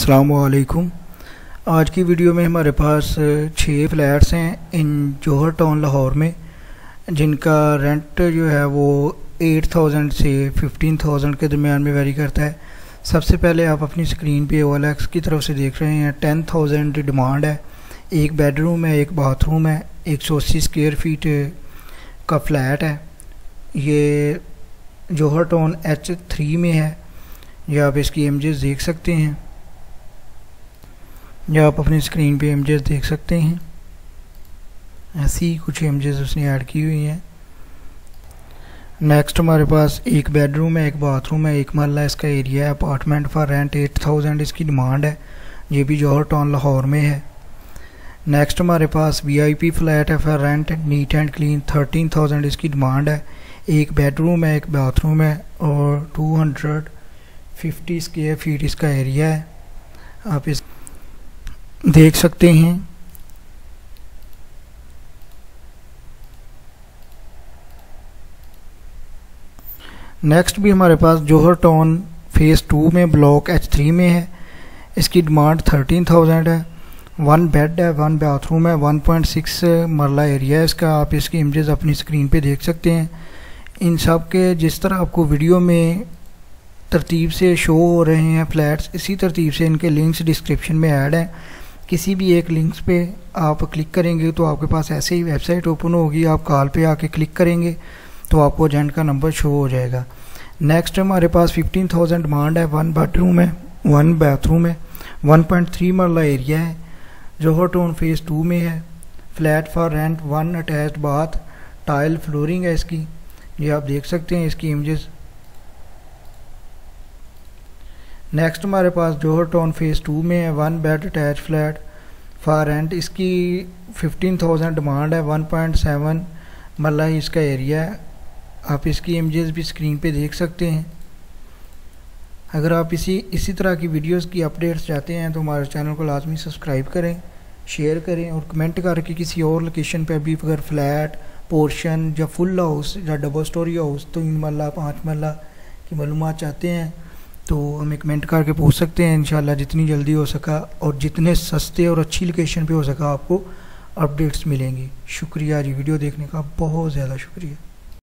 अस्सलामुअलैकुम। आज की वीडियो में हमारे पास 6 फ्लैट्स हैं इन जौहर टाउन लाहौर में, जिनका रेंट जो है वो 8000 से 15000 के दरमियान में वेरी करता है। सबसे पहले आप अपनी स्क्रीन पे OLX की तरफ से देख रहे हैं 10,000 डिमांड है। एक बेडरूम है, एक बाथरूम है, 180 स्क्वायर फीट का फ्लैट है। ये जौहर टाउन H3 में है। ये आप इसकी इमेजेस देख सकते हैं, या आप अपनी स्क्रीन पे इमेजेस देख सकते हैं। ऐसी कुछ इमेजेस उसने ऐड की हुई हैं। नेक्स्ट हमारे पास एक बेडरूम है, एक बाथरूम है, एक मरला इसका एरिया है। अपार्टमेंट फॉर रेंट 8000 इसकी डिमांड है। ये भी जौहर टाउन लाहौर में है। नेक्स्ट हमारे पास VIP फ्लैट है for rent, neat and clean, 13000 इसकी डिमांड है। एक बेडरूम है, एक बाथरूम है और 250 स्क्वायर फीट इसका एरिया है। आप इस देख सकते हैं। नेक्स्ट भी हमारे पास जौहर टाउन फेज़ 2 में ब्लॉक H3 में है। इसकी डिमांड 13000 है। 1 बेड है, 1 बाथरूम है, 1.6 मरला एरिया है इसका। आप इसकी इमेजेस अपनी स्क्रीन पे देख सकते हैं। इन सब के जिस तरह आपको वीडियो में तरतीब से शो हो रहे हैं फ्लैट्स, इसी तरतीब से इनके लिंक्स डिस्क्रिप्शन में ऐड हैं। किसी भी एक लिंक्स पे आप क्लिक करेंगे तो आपके पास ऐसे ही वेबसाइट ओपन होगी। आप कॉल पे आके क्लिक करेंगे तो आपको एजेंट का नंबर शो हो जाएगा। नेक्स्ट हमारे पास 15000 डिमांड है। 1 बेडरूम है, 1 बाथरूम है, 1.3 मरला एरिया है। जौहर टाउन फेज़ 2 में है। Flat for rent, 1 attached bath, tile flooring है इसकी। ये आप देख सकते हैं इसकी इमेजेस। नेक्स्ट हमारे पास जौहर टाउन फेज़ 2 में है। 1 bed attach flat for rent, इसकी 15000 डिमांड है। 1.7 मरला ही इसका एरिया है। आप इसकी इमेजेस भी स्क्रीन पे देख सकते हैं। अगर आप इसी तरह की वीडियोस की अपडेट्स चाहते हैं तो हमारे चैनल को लाजमी सब्सक्राइब करें, शेयर करें और कमेंट करके किसी और लोकेशन पे भी अगर फ्लैट, पोर्शन या फुल हाउस या डबल स्टोरी हाउस, 3 मरला, 5 मरला की मालूमात चाहते हैं तो हमें कमेंट करके पूछ सकते हैं। इंशाल्लाह जितनी जल्दी हो सका और जितने सस्ते और अच्छी लोकेशन पे हो सका आपको अपडेट्स मिलेंगी। शुक्रिया, ये वीडियो देखने का बहुत ज़्यादा शुक्रिया।